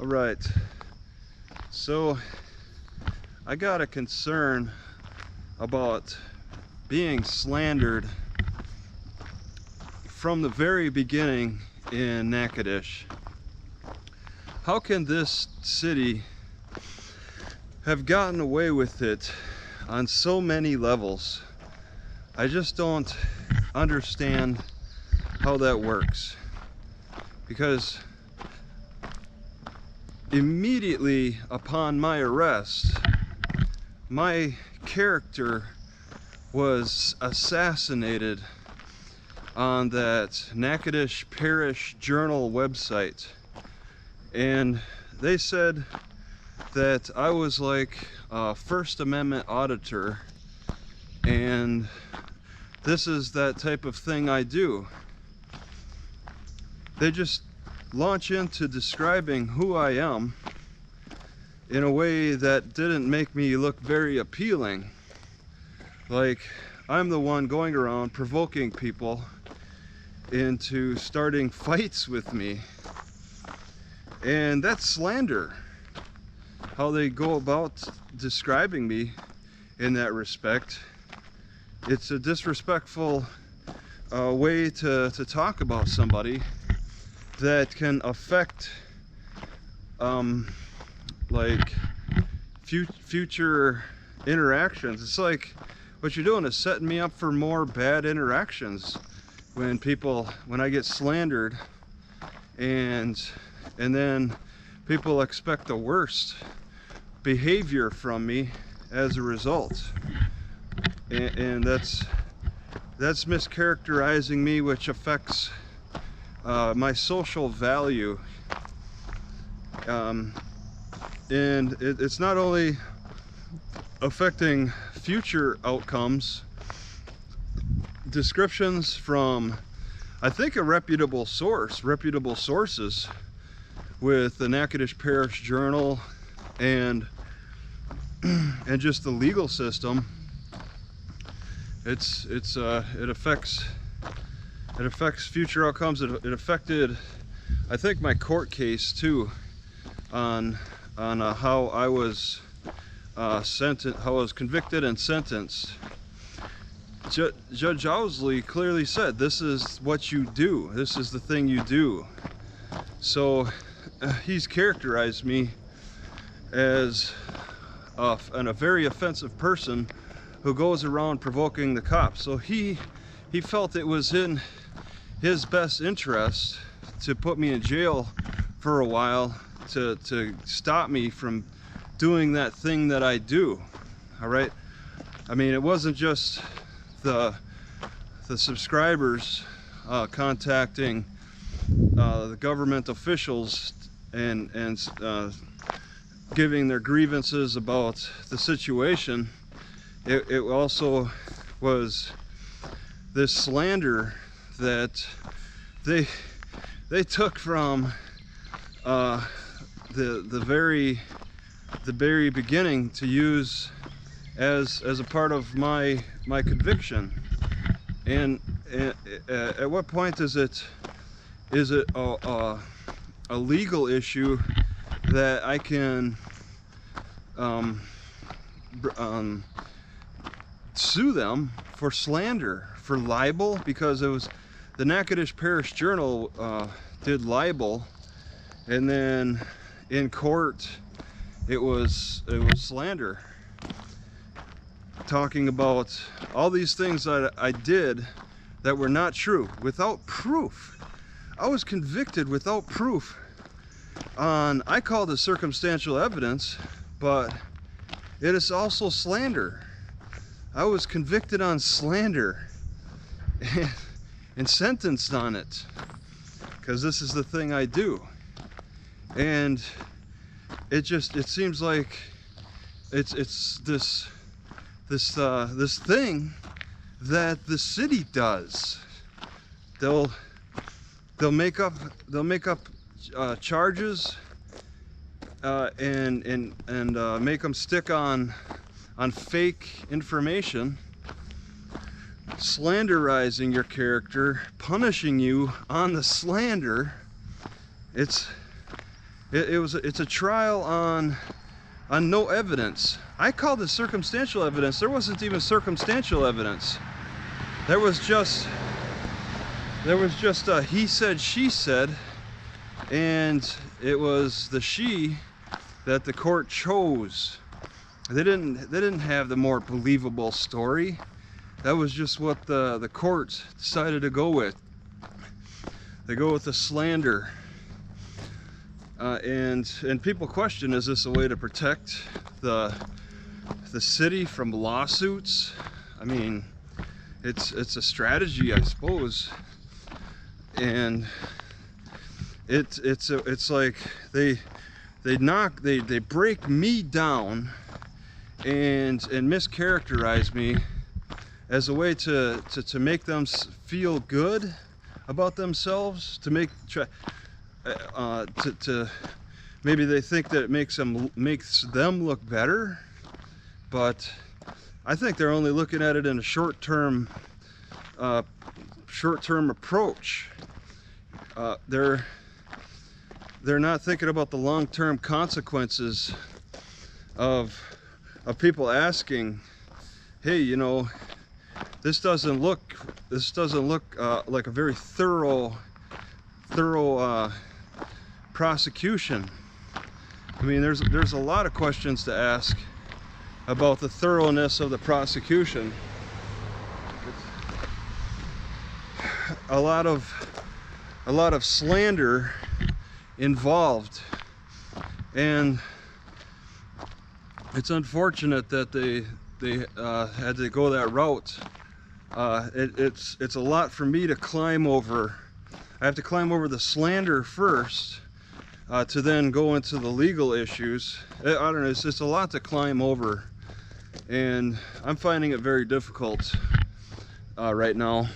All right, so I got a concern about being slandered from the very beginning in Natchitoches. How can this city have gotten away with it on so many levels? I just don't understand how that works, because immediately upon my arrest, my character was assassinated on that Natchitoches Parish Journal website, and they said that I was like a First Amendment auditor, and this is that type of thing I do. They just launch into describing who I am in a way that didn't make me look very appealing. Like I'm the one going around provoking people into starting fights with me. And that's slander. How they go about describing me in that respect. It's a disrespectful way to talk about somebody that can affect like future interactions. It's like what you're doing is setting me up for more bad interactions when I get slandered, and then people expect the worst behavior from me as a result, and that's mischaracterizing me, which affects my social value, and it's not only affecting future outcomes. Descriptions from, I think, reputable sources with the Natchitoches Parish Journal and just the legal system. It affects future outcomes. It affected, I think, my court case too, on how I was how I was convicted and sentenced. Judge Owsley clearly said, this is what you do. This is the thing you do. So he's characterized me as a very offensive person who goes around provoking the cops. So he felt it was in his best interest to put me in jail for a while to stop me from doing that thing that I do. All right. I mean, it wasn't just the subscribers contacting the government officials and giving their grievances about the situation. It also was this slander that they took from the very beginning to use as a part of my conviction. And at what point is it a legal issue that I can sue them for slander, for libel? Because it was the Natchitoches Parish Journal did libel, and then in court it was slander, talking about all these things that I did that were not true, without proof. I was convicted without proof on, I called it circumstantial evidence, but it is also slander. I was convicted on slander and sentenced on it, because this is the thing I do. And it seems like it's this thing that the city does. They'll make up charges and make them stick on fake information, slanderizing your character, punishing you on the slander. It's a trial on no evidence. I called it circumstantial evidence. There wasn't even circumstantial evidence. There was just a he said, she said, and it was the she that the court chose. They didn't have the more believable story. That was just what the court decided to go with. They go with the slander. And people question, is this a way to protect the city from lawsuits? I mean, it's a strategy, I suppose. And it's like they break me down and mischaracterize me as a way to make them feel good about themselves, to maybe they think that it makes them look better, but I think they're only looking at it in a short-term approach. They're not thinking about the long-term consequences of people asking, hey, you know, this doesn't look like a very thorough prosecution. I mean, there's a lot of questions to ask about the thoroughness of the prosecution. A lot of slander involved, and it's unfortunate that they had to go that route. It's a lot for me to climb over. I have to climb over the slander first to then go into the legal issues. I don't know, it's just a lot to climb over, and I'm finding it very difficult right now.